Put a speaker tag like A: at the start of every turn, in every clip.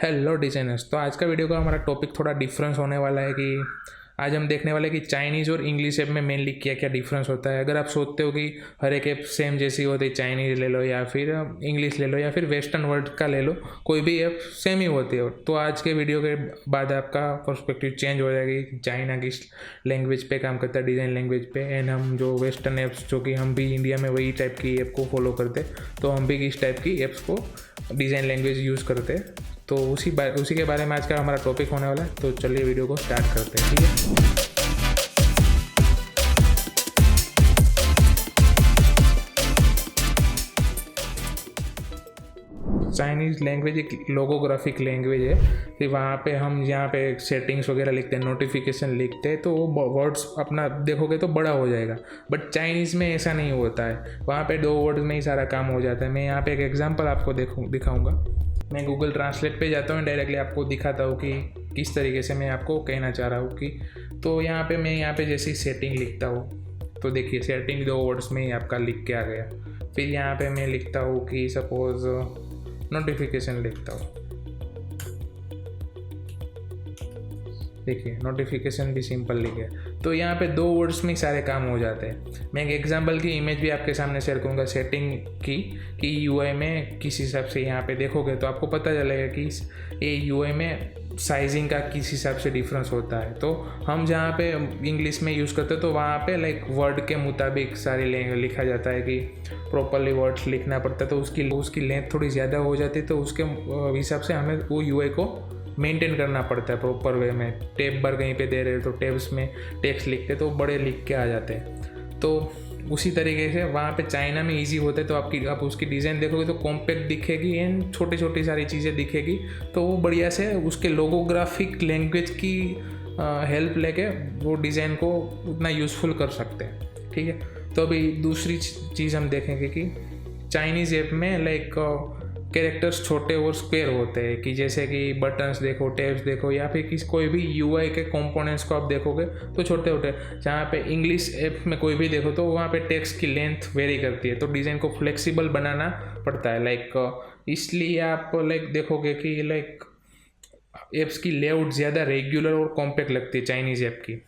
A: Hello designers. तो आज का वीडियो का हमारा टॉपिक थोड़ा डिफरेंस होने वाला है कि आज हम देखने वाले हैं कि चाइनीज़ और इंग्लिश ऐप में मेनली क्या क्या डिफरेंस होता है। अगर आप सोचते हो कि हर एक ऐप सेम जैसी होती है, चाइनीज़ ले लो या फिर इंग्लिश ले लो या फिर वेस्टर्न वर्ल्ड का ले लो, कोई भी ऐप सेम ही होती है, तो आज के वीडियो के बाद आपका पर्सपेक्टिव चेंज हो जाएगी कि चाइना किस लैंग्वेज पे काम करता है, डिज़ाइन लैंग्वेज पे, एंड हम जो वेस्टर्न ऐप्स जो कि हम भी इंडिया में वही टाइप की ऐप को फॉलो करते, तो हम भी किस टाइप की ऐप्स को डिज़ाइन लैंग्वेज यूज़ करते हैं। तो उसी के बारे में आज का हमारा टॉपिक होने वाला है। तो चलिए वीडियो को स्टार्ट करते हैं, ठीक है। चाइनीज़ लैंग्वेज एक लोगोग्राफिक लैंग्वेज है कि वहाँ पे हम यहाँ पे सेटिंग्स वगैरह लिखते हैं, नोटिफिकेशन लिखते हैं, तो वो वर्ड्स अपना देखोगे तो बड़ा हो जाएगा। बट चाइनीज़ में ऐसा नहीं होता है, वहाँ पे 2 वर्ड्स में ही सारा काम हो जाता है। मैं यहाँ पे एक एग्जांपल आपको दिखाऊंगा। मैं गूगल ट्रांसलेट पे जाता हूँ, डायरेक्टली आपको दिखाता हूँ कि किस तरीके से मैं आपको कहना चाह रहा हूँ कि तो यहाँ पे मैं यहाँ पे जैसी सेटिंग लिखता हूँ, तो देखिए सेटिंग 2 वर्ड्स में ही आपका लिख के आ गया। फिर यहाँ पे मैं लिखता हूँ कि सपोज़ नोटिफिकेशन लिखता हूँ, देखिए नोटिफिकेशन भी सिंपल लिखे, तो यहाँ पे 2 वर्ड्स में सारे काम हो जाते हैं। मैं एक एग्जांपल की इमेज भी आपके सामने शेयर करूँगा सेटिंग की कि यूआई में किस हिसाब से यहाँ पे देखोगे तो आपको पता चलेगा कि ये यूआई में साइजिंग का किस हिसाब से डिफरेंस होता है। तो हम जहाँ पे इंग्लिश में यूज़ करते हैं तो वहाँ पे लाइक वर्ड के मुताबिक सारी लिखा जाता है कि प्रॉपरली वर्ड्स लिखना पड़ता है, तो उसकी लेंथ थोड़ी ज़्यादा हो जाती है, तो उसके हिसाब से हमें वो यूआई को मेंटेन करना पड़ता है प्रॉपर वे में। टैब बार कहीं पे दे रहे तो टैब्स में टेक्स्ट लिखते तो बड़े लिख के आ जाते हैं। तो उसी तरीके से वहाँ पे चाइना में इजी होता है, तो आप उसकी डिज़ाइन देखोगे तो कॉम्पैक्ट दिखेगी एंड छोटी छोटी सारी चीज़ें दिखेगी, तो वो बढ़िया से उसके लोगोग्राफिक लैंग्वेज की हेल्प लेके वो डिज़ाइन को उतना यूज़फुल कर सकते हैं, ठीक है। तो अभी दूसरी चीज़ हम देखेंगे कि चाइनीज़ ऐप में लाइक कैरेक्टर्स छोटे और स्क्वायर होते हैं, कि जैसे कि बटन्स देखो, टैब्स देखो, या फिर कोई भी यूआई के कंपोनेंट्स को आप देखोगे तो छोटे छोटे। जहाँ पे इंग्लिश ऐप में कोई भी देखो तो वहाँ पे टेक्स्ट की लेंथ वेरी करती है, तो डिज़ाइन को फ्लेक्सिबल बनाना पड़ता है। लाइक इसलिए आप लाइक देखोगे कि लाइक ऐप्स की लेआउट ज़्यादा रेगुलर और कॉम्पैक्ट लगती है चाइनीज़ ऐप की।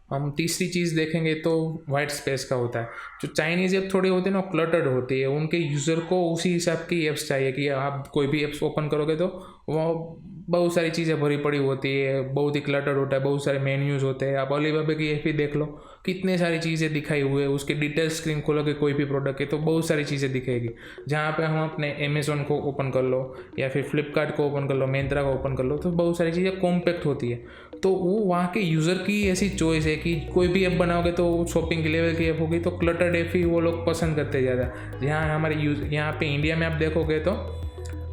A: हम तीसरी चीज़ देखेंगे तो वाइट स्पेस का होता है। जो चाइनीज़ ऐप थोड़ी होती है ना, क्लटर्ड होती है, उनके यूज़र को उसी हिसाब की ऐप्स चाहिए कि आप कोई भी ऐप्स ओपन करोगे तो वो बहुत सारी चीज़ें भरी पड़ी होती है, बहुत ही क्लटर्ड होता है, बहुत सारे मेन्यूज़ होते हैं। आप अलीबाबा की ऐप ही देख लो, कितने सारी चीज़ें दिखाई हुई है, उसके डिटेल स्क्रीन खोलोगे कोई भी प्रोडक्ट है तो बहुत सारी चीज़ें दिखेगी। जहाँ पे हम अपने अमेज़ॉन को ओपन कर लो या फिर फ्लिपकार्ट को ओपन कर लो, मिंत्रा को ओपन कर लो, तो बहुत सारी चीज़ें कॉम्पैक्ट होती है। तो वो वहाँ के यूज़र की ऐसी चॉइस है कि कोई भी ऐप बनाओगे तो शॉपिंग के लेवल की ऐप होगी तो क्लटर्ड ऐप ही वो लोग पसंद करते ज़्यादा। जहाँ हमारे यहाँ पे इंडिया में आप देखोगे तो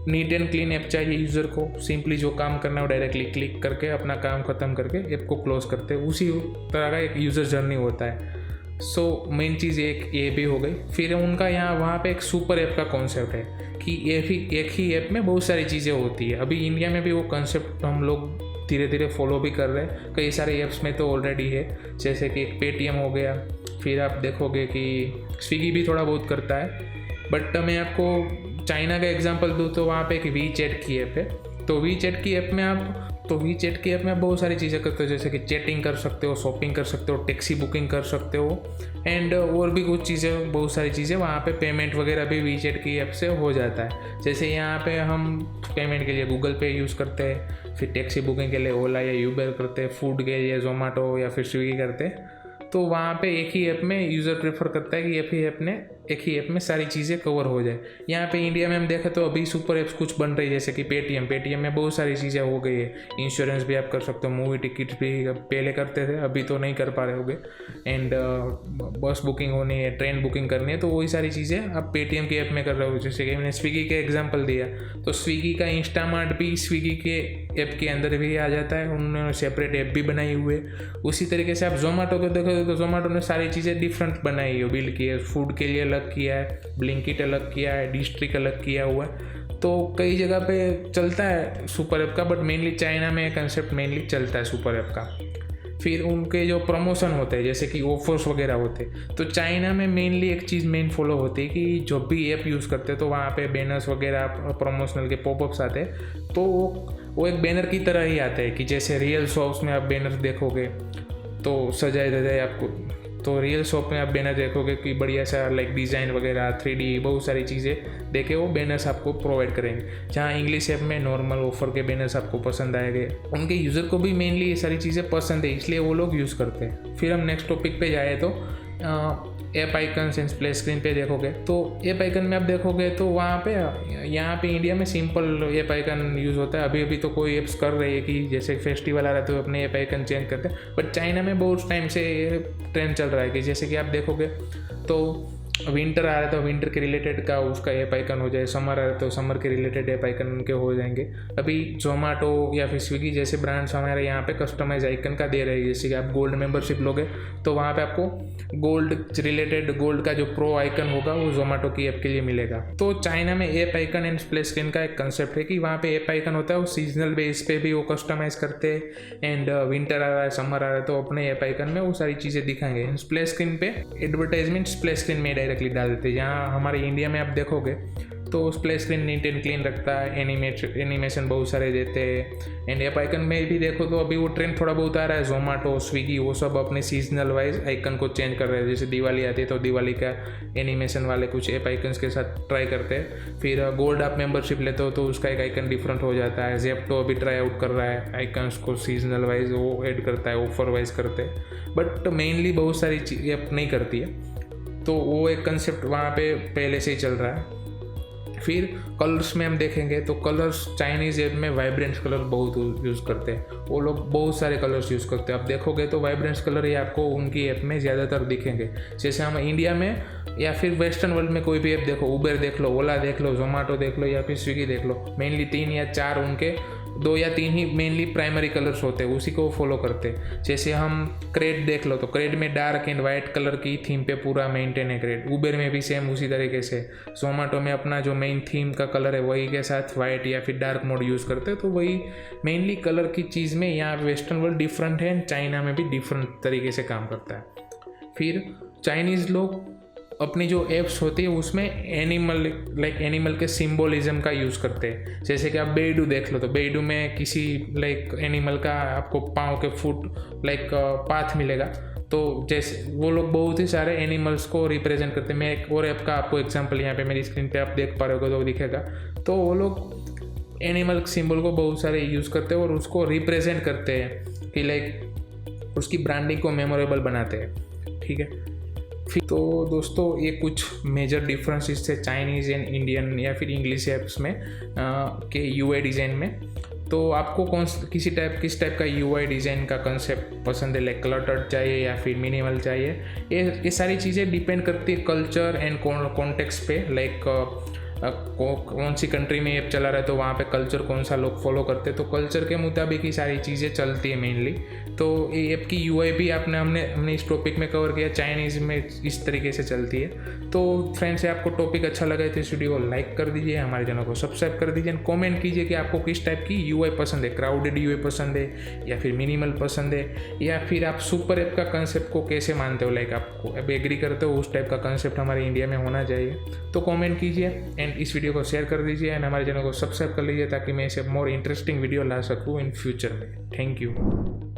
A: नीट एंड क्लीन ऐप चाहिए यूज़र को, सिंपली जो काम करना है वो डायरेक्टली क्लिक करके अपना काम ख़त्म करके ऐप को क्लोज करते हैं, उसी तरह का एक यूज़र जर्नी होता है। सो मेन चीज़ एक ये भी हो गई। फिर उनका यहाँ वहाँ पे एक सुपर ऐप का कॉन्सेप्ट है कि एक ही ऐप में बहुत सारी चीज़ें होती है। अभी इंडिया में भी वो कॉन्सेप्ट हम लोग धीरे धीरे फॉलो भी कर रहे हैं, कई सारे ऐप्स में तो ऑलरेडी है, जैसे कि एक पेटीएम हो गया, फिर आप देखोगे कि स्विगी भी थोड़ा बहुत करता है। बट मैं आपको चाइना का एग्जांपल दूँ तो वहाँ पे एक वी चैट की ऐप है, तो वी चैट की ऐप में आप बहुत सारी चीज़ें करते हो, जैसे कि चैटिंग कर सकते हो, शॉपिंग कर सकते हो, टैक्सी बुकिंग कर सकते हो, एंड और भी कुछ चीज़ें, बहुत सारी चीज़ें वहाँ पे पेमेंट वगैरह भी वी चैट की ऐप से हो जाता है। जैसे यहाँ पे हम पेमेंट के लिए गूगल पे यूज़ करते हैं, फिर टैक्सी बुकिंग के लिए ओला या यूबर करते हैं, फूड के लिए जोमेटो या फिर स्विगी करते हैं। तो वहाँ पे एक ही ऐप में यूज़र प्रेफर करता है कि एक ही ऐप में सारी चीज़ें कवर हो जाए। यहाँ पे इंडिया में हम देखें तो अभी सुपर ऐप्स कुछ बन रही है, जैसे कि पेटीएम में बहुत सारी चीज़ें हो गई है। इंश्योरेंस भी आप कर सकते हो, मूवी टिकट भी पहले करते थे, अभी तो नहीं कर पा रहे होगे, एंड बस बुकिंग होनी है, ट्रेन बुकिंग करनी है, तो वही सारी चीज़ें आप पेटीएम के ऐप में कर रहे हो। जैसे कि मैंने स्विगी के एग्जाम्पल दिया, तो स्विगी का इंस्टामार्ट भी स्विगी के ऐप के अंदर भी आ जाता है, उन्होंने सेपरेट ऐप भी बनाई हुई है। उसी तरीके से आप जोमेटो को देखोगे तो जोमेटो ने सारी चीज़ें डिफरेंट बनाई है, बिल की है, फूड के लिए अलग किया है, ब्लिंकिट अलग किया है, डिस्ट्रिक्ट अलग किया हुआ है, तो कई जगह पे चलता है सुपर ऐप का। बट मेनली चाइना में कंसेप्ट मेनली चलता है सुपर ऐप का। फिर उनके जो प्रमोशन होते हैं जैसे कि ऑफर्स वगैरह होते हैं, तो चाइना में मेनली एक चीज़ मेन फॉलो होती है कि जो भी ऐप यूज़ करते हैं तो वहाँ पे बैनर्स वगैरह प्रमोशनल के पॉपअप्स आते हैं, तो वो एक बैनर की तरह ही आते हैं कि जैसे रियल शॉप्स में आप बैनर देखोगे तो सजाए धजाए आपको, तो रियल शॉप में आप बैनर देखोगे कि बढ़िया सा लाइक डिज़ाइन वगैरह 3D बहुत सारी चीज़ें देखे वो बैनर्स आपको प्रोवाइड करेंगे। जहाँ इंग्लिश ऐप में नॉर्मल ऑफर के बैनर्स आपको पसंद आएंगे, उनके यूज़र को भी मेनली ये सारी चीज़ें पसंद है इसलिए वो लोग यूज़ करते हैं। फिर हम नेक्स्ट टॉपिक पे जाए तो app icons and play screen पे देखोगे तो ऐप आइकन में आप देखोगे तो वहाँ पे यहाँ पे इंडिया में सिंपल ऐप आइकन यूज़ होता है। अभी तो कोई ऐप्स कर रही है कि जैसे फेस्टिवल आ रहा है तो अपने ऐप आइकन चेंज करते हैं, बट चाइना में बहुत टाइम से ट्रेंड चल रहा है कि जैसे कि आप देखोगे तो विंटर आ रहा है तो विंटर के रिलेटेड का उसका ऐप आइकन हो जाए, समर आ रहा है तो समर के रिलेटेड ऐप आइकन उनके हो जाएंगे। अभी जोमेटो या फिर स्विगी जैसे ब्रांड्स हमारे यहाँ पे कस्टमाइज आइकन का दे रहे हैं, जैसे कि आप गोल्ड मेंबरशिप लोगे तो वहाँ पे आपको गोल्ड का जो प्रो आइकन होगा वो जोमेटो की ऐप के लिए मिलेगा। तो चाइना में app icon and play screen का एक कंसेप्ट है कि वहाँ पे ऐप आइकन होता है, वो सीजनल बेस पे भी वो कस्टमाइज करते हैं एंड विंटर आ रहा है समर आ रहा है तो अपने ऐप आइकन में वो सारी चीज़ें दिखाएंगे। प्ले स्क्रीन पे एडवर्टाइजमेंट्स प्ले स्क्रीन में डायरेक्टली डाल देते हैं। जहाँ हमारे इंडिया में आप देखोगे तो उस play screen neat and clean रखता है, एनिमेशन बहुत सारे देते हैं। एंड ऐप आइकन में भी देखो तो अभी वो ट्रेंड थोड़ा बहुत आ रहा है, जोमेटो स्विगी वो सब अपने सीजनल वाइज आइकन को चेंज कर रहे हैं। जैसे दिवाली आती है तो दिवाली का एनिमेशन वाले कुछ ऐप आइकन्स के साथ ट्राई करते हैं। फिर गोल्ड आप मेंबरशिप लेते हो तो उसका एक आइकन डिफरेंट हो जाता है। ज़ेप्टो अभी ट्राई आउट कर रहा है आइकन्स को सीजनल वाइज वो ऐड करता है, ऑफर वाइज करते हैं, बट मेनली बहुत सारी ऐप नहीं करती है। तो वो एक कंसेप्ट वहाँ पे पहले से ही चल रहा है। फिर कलर्स में हम देखेंगे तो कलर्स चाइनीज़ ऐप में वाइब्रेंट कलर बहुत यूज़ करते हैं, वो लोग बहुत सारे कलर्स यूज़ करते हैं। आप देखोगे तो वाइब्रेंट कलर ही आपको उनकी ऐप में ज़्यादातर दिखेंगे। जैसे हम इंडिया में या फिर वेस्टर्न वर्ल्ड में कोई भी ऐप देखो, उबर देख लो, ओला देख लो, जोमेटो देख लो या फिर स्विगी देख लो, मेनली 3 या 4 उनके 2 या 3 ही मेनली प्राइमरी कलर्स होते हैं, उसी को फॉलो करते हैं। जैसे हम क्रेड देख लो तो क्रेड में डार्क एंड वाइट कलर की थीम पे पूरा मेंटेन है क्रेड। उबर में भी सेम उसी तरीके से। जोमेटो में अपना जो मेन थीम का कलर है वही के साथ वाइट या फिर डार्क मोड यूज़ करते हैं। तो वही मेनली कलर की चीज़ में यहाँ वेस्टर्न वर्ल्ड डिफरेंट है, चाइना में भी डिफरेंट तरीके से काम करता है। फिर चाइनीज़ लोग अपनी जो एप्स होती है उसमें एनिमल के सिंबोलिज्म का यूज़ करते हैं। जैसे कि आप बेडू देख लो तो बेडू में किसी एनिमल का आपको पाँव के फुट पाथ मिलेगा, तो जैसे वो लोग बहुत ही सारे एनिमल्स को रिप्रेजेंट करते हैं। मैं एक और ऐप का आपको एग्जांपल यहाँ पे मेरी स्क्रीन पे आप देख पा रहे हो तो दिखेगा। तो वो लोग एनिमल सिंबल को बहुत सारे यूज़ करते हैं और उसको रिप्रेजेंट करते हैं कि उसकी ब्रांडिंग को मेमोरेबल बनाते हैं। ठीक है, फिर तो दोस्तों ये कुछ मेजर डिफरेंसेस थे चाइनीज़ एंड इंडियन या फिर इंग्लिश ऐप्स में के यूआई डिज़ाइन में। तो आपको किस टाइप का यूआई डिज़ाइन का कंसेप्ट पसंद है, लाइक क्लटर्ड चाहिए या फिर मिनिमल चाहिए, ये सारी चीज़ें डिपेंड करती है कल्चर एंड कॉन्टेक्स्ट पे। लाइक कौन सी कंट्री में ऐप चला रहा है तो वहाँ पे कल्चर कौन सा लोग फॉलो करते हैं, तो कल्चर के मुताबिक ही सारी चीज़ें चलती है मेनली। तो ये ऐप की यूआई भी हमने इस टॉपिक में कवर किया, चाइनीज़ में इस तरीके से चलती है। तो फ्रेंड्स, आपको टॉपिक अच्छा लगा तो इस वीडियो को लाइक कर दीजिए, हमारे चैनल को सब्सक्राइब कर दीजिए, कमेंट कीजिए कि आपको किस टाइप की यूआई पसंद है, क्राउडेड यूआई पसंद है या फिर मिनिमल पसंद है, या फिर आप सुपर ऐप का कंसेप्ट को कैसे मानते हो, लाइक आपको अब एग्री करते हो उस टाइप का कंसेप्ट हमारे इंडिया में होना चाहिए। तो कमेंट कीजिए एंड इस वीडियो को शेयर कर दीजिए एंड हमारे चैनल को सब्सक्राइब कर लीजिए ताकि मैं इसे मोर इंटरेस्टिंग वीडियो ला सकूँ इन फ्यूचर में। Thank you.